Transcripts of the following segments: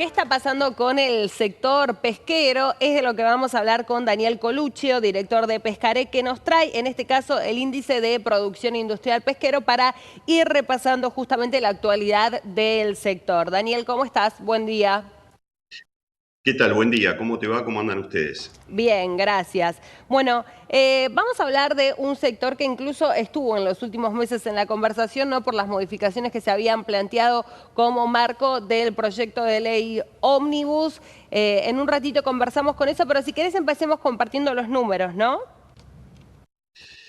¿Qué está pasando con el sector pesquero? Es de lo que vamos a hablar con Daniel Coluccio, director de Pescaré, que nos trae, en este caso, el índice de producción industrial pesquero para ir repasando justamente la actualidad del sector. Daniel, ¿cómo estás? Buen día. ¿Qué tal? Buen día. ¿Cómo te va? ¿Cómo andan ustedes? Bien, gracias. Bueno, vamos a hablar de un sector que incluso estuvo en los últimos meses en la conversación, ¿no? Por las modificaciones que se habían planteado como marco del proyecto de ley Ómnibus. En un ratito conversamos con eso, pero si querés empecemos compartiendo los números, ¿no?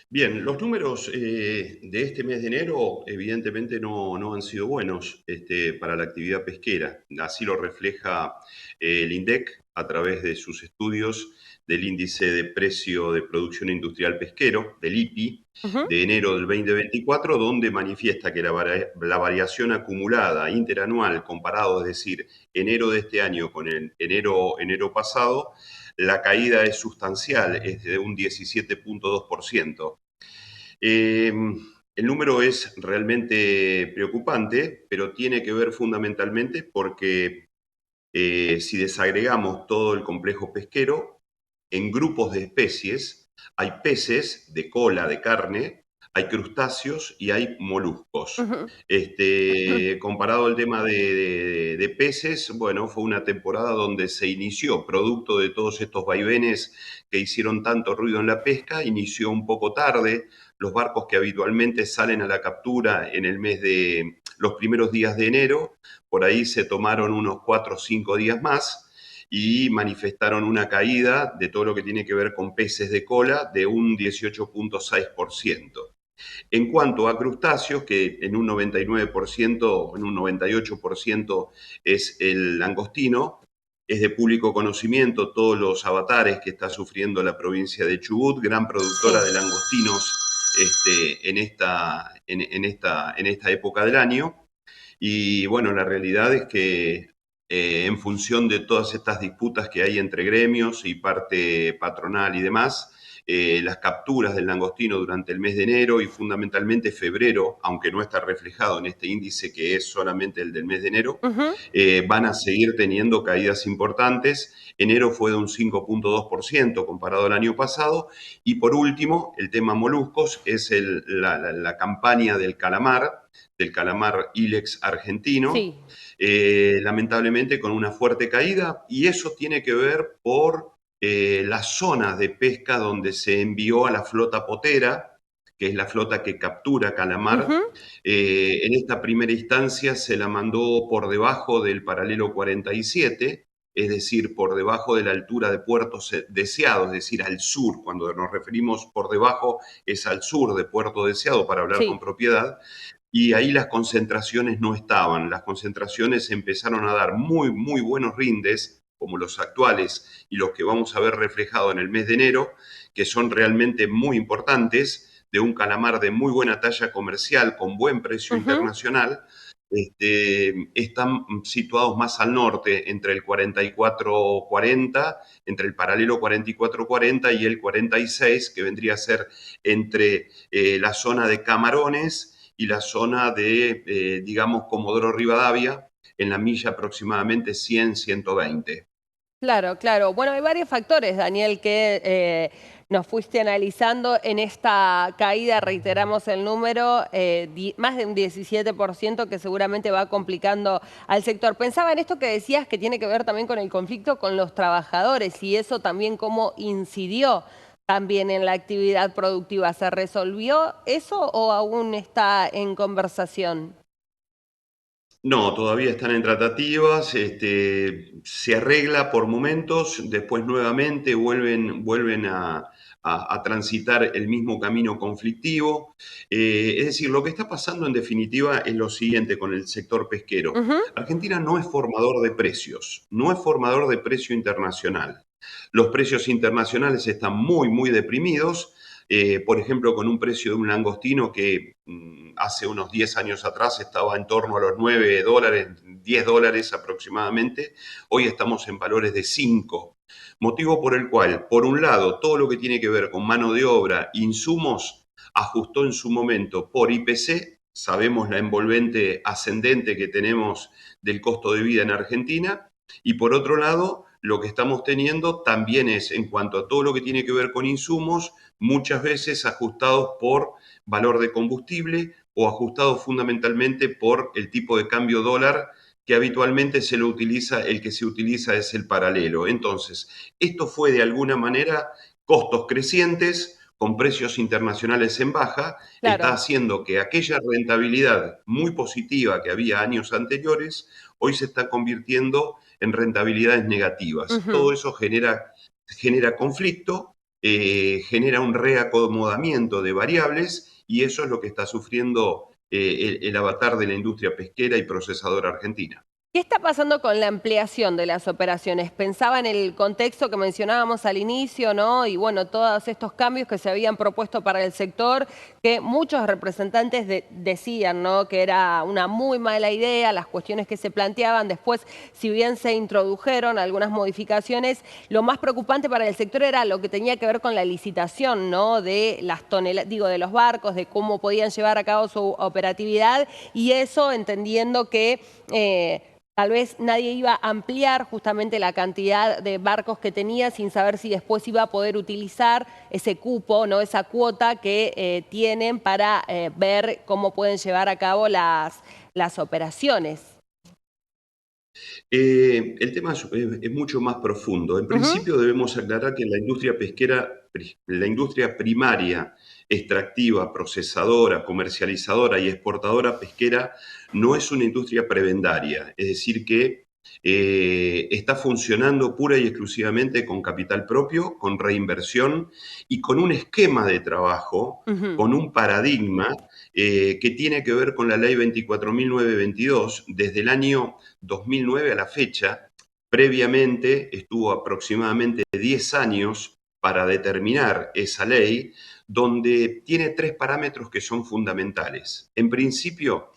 Bien, los números de este mes de enero evidentemente no han sido buenos para la actividad pesquera. Así lo refleja el INDEC a través de sus estudios del índice de precio de producción industrial pesquero, del IPI, Ujú. de enero del 2024, donde manifiesta que la variación acumulada interanual comparado, es decir, enero de este año con el enero pasado, la caída es sustancial, es de un 17,2%. Eh, el número es realmente preocupante, pero tiene que ver fundamentalmente porque si desagregamos todo el complejo pesquero, en grupos de especies hay peces de cola, de carne, hay crustáceos y hay moluscos. Ujú. Comparado al tema de peces, bueno, fue una temporada donde se inició, producto de todos estos vaivenes que hicieron tanto ruido en la pesca, inició un poco tarde. Los barcos que habitualmente salen a la captura en el mes de los primeros días de enero, por ahí se tomaron unos 4 o 5 días más y manifestaron una caída de todo lo que tiene que ver con peces de cola de un 18,6%. En cuanto a crustáceos, que en un 99%, en un 98% es el langostino, es de público conocimiento todos los avatares que está sufriendo la provincia de Chubut, gran productora Sí. de langostinos en esta época del año. Y bueno, la realidad es que en función de todas estas disputas que hay entre gremios y parte patronal y demás, las capturas del langostino durante el mes de enero y fundamentalmente febrero, aunque no está reflejado en este índice que es solamente el del mes de enero, Ujú. van a seguir teniendo caídas importantes. Enero fue de un 5,2% comparado al año pasado. Y por último, el tema moluscos es la campaña del calamar Ilex argentino, Sí. lamentablemente con una fuerte caída, y eso tiene que ver por las zonas de pesca donde se envió a la flota potera, que es la flota que captura calamar. Ujú. En esta primera instancia se la mandó por debajo del paralelo 47, es decir, por debajo de la altura de puertos deseados, es decir, al sur. Cuando nos referimos por debajo es al sur de Puerto Deseado, para hablar con Sí. propiedad. Y ahí las concentraciones no estaban. Las concentraciones empezaron a dar muy, muy buenos rindes, como los actuales y los que vamos a ver reflejado en el mes de enero, que son realmente muy importantes, de un calamar de muy buena talla comercial, con buen precio Ujú. internacional. Están situados más al norte, entre el 44-40, entre el paralelo 44-40 y el 46, que vendría a ser entre la zona de Camarones y la zona de, digamos, Comodoro Rivadavia, en la milla aproximadamente 100-120. Claro, claro. Bueno, hay varios factores, Daniel, que nos fuiste analizando en esta caída, reiteramos el número, más de un 17% que seguramente va complicando al sector. Pensaba en esto que decías que tiene que ver también con el conflicto con los trabajadores y eso también cómo incidió también en la actividad productiva. ¿Se resolvió eso o aún está en conversación? No, todavía están en tratativas, se arregla por momentos, después nuevamente vuelven a transitar el mismo camino conflictivo. Es decir, lo que está pasando en definitiva es lo siguiente con el sector pesquero. Ujú. Argentina no es formador de precios, no es formador de precio internacional. Los precios internacionales están muy, muy deprimidos. Por ejemplo, con un precio de un langostino que hace unos 10 años atrás estaba en torno a los $9, $10 aproximadamente, hoy estamos en valores de 5. Motivo por el cual, por un lado, todo lo que tiene que ver con mano de obra, insumos, ajustó en su momento por IPC. Sabemos la envolvente ascendente que tenemos del costo de vida en Argentina, Y por otro lado, lo que estamos teniendo también es, en cuanto a todo lo que tiene que ver con insumos, muchas veces ajustados por valor de combustible o ajustados fundamentalmente por el tipo de cambio dólar que habitualmente el que se utiliza es el paralelo. Entonces, esto fue de alguna manera costos crecientes con precios internacionales en baja, está Claro. haciendo que aquella rentabilidad muy positiva que había años anteriores, hoy se está convirtiendo en rentabilidades negativas. Ujú. Todo eso genera conflicto, genera un reacomodamiento de variables y eso es lo que está sufriendo el avatar de la industria pesquera y procesadora argentina. ¿Qué está pasando con la ampliación de las operaciones? Pensaba en el contexto que mencionábamos al inicio, ¿no? Y bueno, todos estos cambios que se habían propuesto para el sector, que muchos representantes decían, ¿no? Que era una muy mala idea, las cuestiones que se planteaban. Después, si bien se introdujeron algunas modificaciones, lo más preocupante para el sector era lo que tenía que ver con la licitación, ¿no? De las toneladas, digo, de los barcos, de cómo podían llevar a cabo su operatividad, y eso entendiendo que tal vez nadie iba a ampliar justamente la cantidad de barcos que tenía sin saber si después iba a poder utilizar ese cupo, ¿no? Esa cuota que tienen para ver cómo pueden llevar a cabo las operaciones. El tema es mucho más profundo. En Ujú. principio debemos aclarar que la industria pesquera, la industria primaria, extractiva, procesadora, comercializadora y exportadora pesquera no es una industria prebendaria, es decir, que está funcionando pura y exclusivamente con capital propio, con reinversión y con un esquema de trabajo, Ujú. con un paradigma que tiene que ver con la ley 24.922 desde el año 2009 a la fecha. Previamente estuvo aproximadamente 10 años para determinar esa ley, donde tiene tres parámetros que son fundamentales. En principio,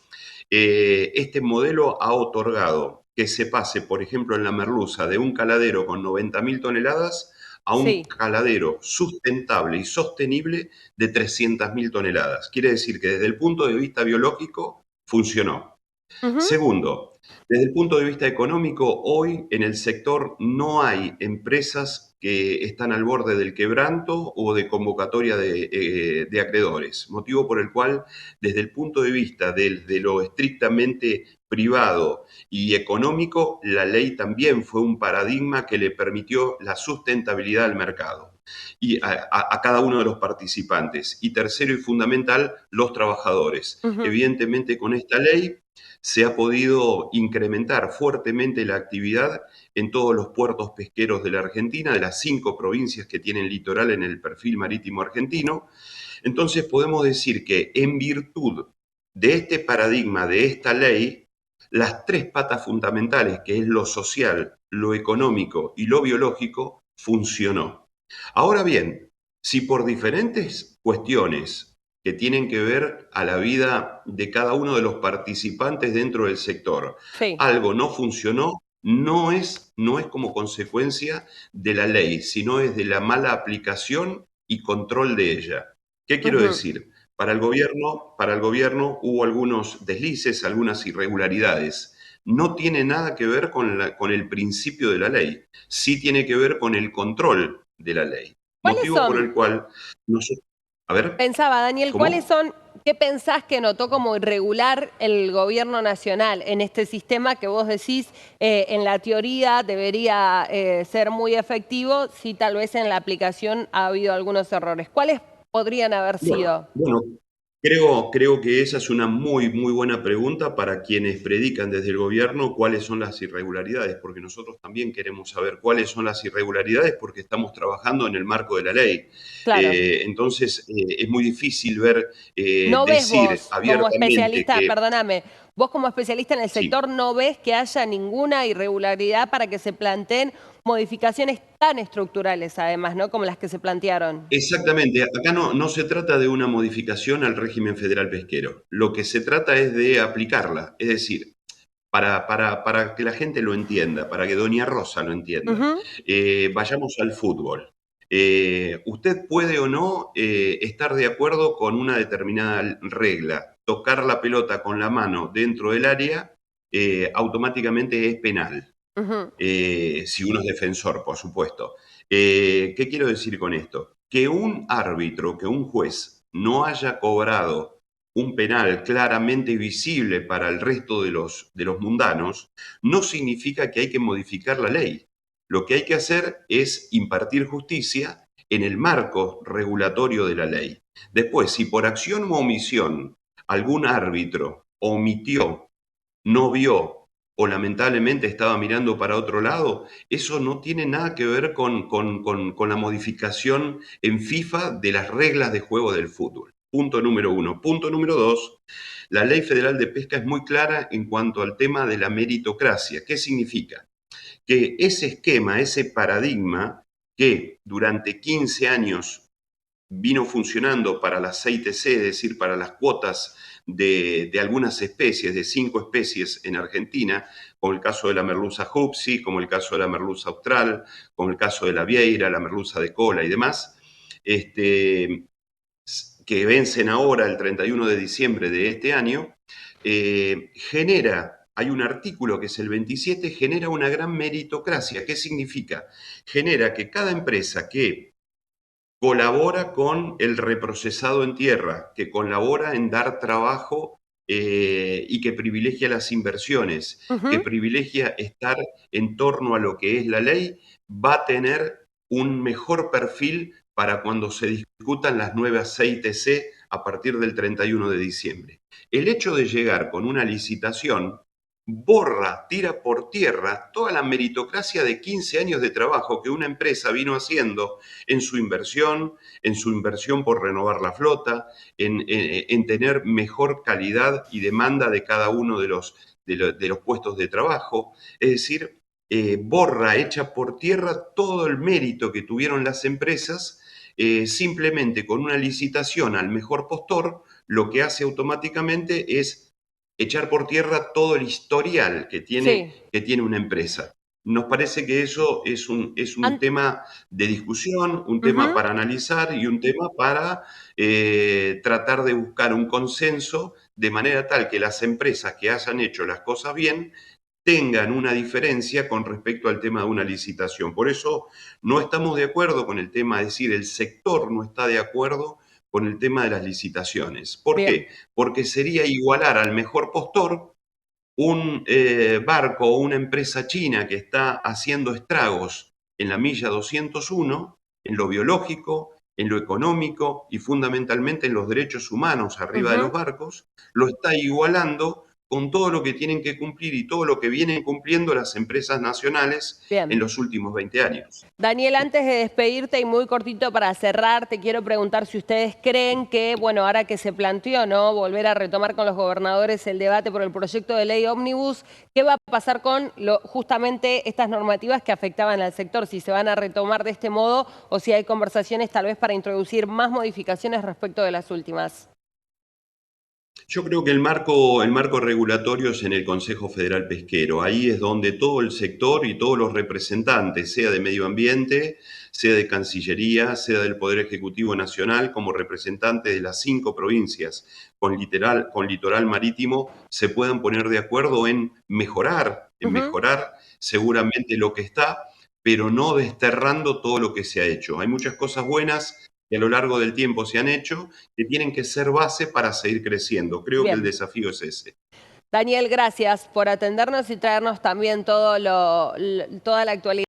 este modelo ha otorgado que se pase, por ejemplo, en la merluza de un caladero con 90.000 toneladas a un Sí. caladero sustentable y sostenible de 300.000 toneladas. Quiere decir que desde el punto de vista biológico funcionó. Ujú. Segundo, desde el punto de vista económico, hoy en el sector no hay empresas que están al borde del quebranto o de convocatoria de acreedores, motivo por el cual, desde el punto de vista de lo estrictamente privado y económico, la ley también fue un paradigma que le permitió la sustentabilidad al mercado y a cada uno de los participantes. Y tercero y fundamental, los trabajadores. Ujú. Evidentemente, con esta ley se ha podido incrementar fuertemente la actividad en todos los puertos pesqueros de la Argentina, de las 5 provincias que tienen litoral en el perfil marítimo argentino. Entonces podemos decir que en virtud de este paradigma, de esta ley, las tres patas fundamentales, que es lo social, lo económico y lo biológico, funcionó. Ahora bien, si por diferentes cuestiones que tienen que ver a la vida de cada uno de los participantes dentro del sector, Sí. algo no funcionó, no es como consecuencia de la ley, sino es de la mala aplicación y control de ella. ¿Qué quiero Ujú. decir? Para el gobierno hubo algunos deslices, algunas irregularidades. No tiene nada que ver con el principio de la ley, sí tiene que ver con el control de la ley. ¿Cuáles Motivo por son? el cual nosotros... A ver, Pensaba, Daniel, ¿cómo? qué pensás que notó como irregular el gobierno nacional en este sistema que vos decís en la teoría debería ser muy efectivo, si tal vez en la aplicación ha habido algunos errores? ¿Cuáles podrían haber sido? Bueno, creo que esa es una muy buena pregunta para quienes predican desde el gobierno cuáles son las irregularidades, porque nosotros también queremos saber cuáles son las irregularidades porque estamos trabajando en el marco de la ley. Claro. Entonces, es muy difícil ver, ¿No ves decir vos como abiertamente especialista, que perdóname, vos como especialista en el sí. sector, no ves que haya ninguna irregularidad para que se planteen modificaciones tan estructurales, además, ¿no? Como las que se plantearon? Exactamente, acá no se trata de una modificación al régimen federal pesquero, lo que se trata es de aplicarla, es decir, para que la gente lo entienda, para que Doña Rosa lo entienda. Ujú. Vayamos al fútbol. Usted puede o no estar de acuerdo con una determinada regla. Tocar la pelota con la mano dentro del área automáticamente es penal. Ujú. Si uno es defensor, por supuesto. ¿Qué quiero decir con esto? Que un árbitro, que un juez no haya cobrado un penal claramente visible para el resto de los mundanos, no significa que hay que modificar la ley. Lo que hay que hacer es impartir justicia en el marco regulatorio de la ley. Después, si por acción u omisión algún árbitro omitió, no vio o lamentablemente estaba mirando para otro lado, eso no tiene nada que ver con la modificación en FIFA de las reglas de juego del fútbol. Punto número uno. Punto número dos, la Ley Federal de Pesca es muy clara en cuanto al tema de la meritocracia. ¿Qué significa? Que ese esquema, ese paradigma que durante 15 años vino funcionando para las CITC, es decir, para las cuotas de algunas especies, de 5 especies en Argentina, como el caso de la merluza hupsi, como el caso de la merluza austral, como el caso de la vieira, la merluza de cola y demás, que vencen ahora el 31 de diciembre de este año, hay un artículo que es el 27, genera una gran meritocracia. ¿Qué significa? Genera que cada empresa que colabora con el reprocesado en tierra, que colabora en dar trabajo y que privilegia las inversiones, que Ujú. privilegia estar en torno a lo que es la ley, va a tener un mejor perfil para cuando se discutan las nuevas CITC a partir del 31 de diciembre. El hecho de llegar con una licitación borra, tira por tierra toda la meritocracia de 15 años de trabajo que una empresa vino haciendo en su inversión por renovar la flota, en tener mejor calidad y demanda de cada uno de los puestos de trabajo. Es decir, borra, echa por tierra todo el mérito que tuvieron las empresas simplemente con una licitación al mejor postor, lo que hace automáticamente es echar por tierra todo el historial Sí. que tiene una empresa. Nos parece que eso es un An- tema de discusión, un tema Ujú. para analizar y un tema para tratar de buscar un consenso de manera tal que las empresas que hayan hecho las cosas bien tengan una diferencia con respecto al tema de una licitación. Por eso no estamos de acuerdo con el tema, es decir, el sector no está de acuerdo con el tema de las licitaciones. ¿Por Bien. qué? Porque sería igualar al mejor postor un barco o una empresa china que está haciendo estragos en la milla 201, en lo biológico, en lo económico y fundamentalmente en los derechos humanos arriba de los Ujú. barcos, lo está igualando con todo lo que tienen que cumplir y todo lo que vienen cumpliendo las empresas nacionales en Bien. los últimos 20 años. Daniel, antes de despedirte y muy cortito para cerrar, te quiero preguntar si ustedes creen que, bueno, ahora que se planteó, ¿no?, volver a retomar con los gobernadores el debate por el proyecto de ley ómnibus, ¿qué va a pasar con justamente estas normativas que afectaban al sector? Si se van a retomar de este modo o si hay conversaciones tal vez para introducir más modificaciones respecto de las últimas. Yo creo que el marco regulatorio es en el Consejo Federal Pesquero. Ahí es donde todo el sector y todos los representantes, sea de medio ambiente, sea de Cancillería, sea del Poder Ejecutivo Nacional, como representantes de las 5 provincias con litoral marítimo, se puedan poner de acuerdo en Ujú. mejorar seguramente lo que está, pero no desterrando todo lo que se ha hecho. Hay muchas cosas buenas que a lo largo del tiempo se han hecho, que tienen que ser base para seguir creciendo. Creo que el Bien. desafío es ese. Daniel, gracias por atendernos y traernos también toda la actualidad.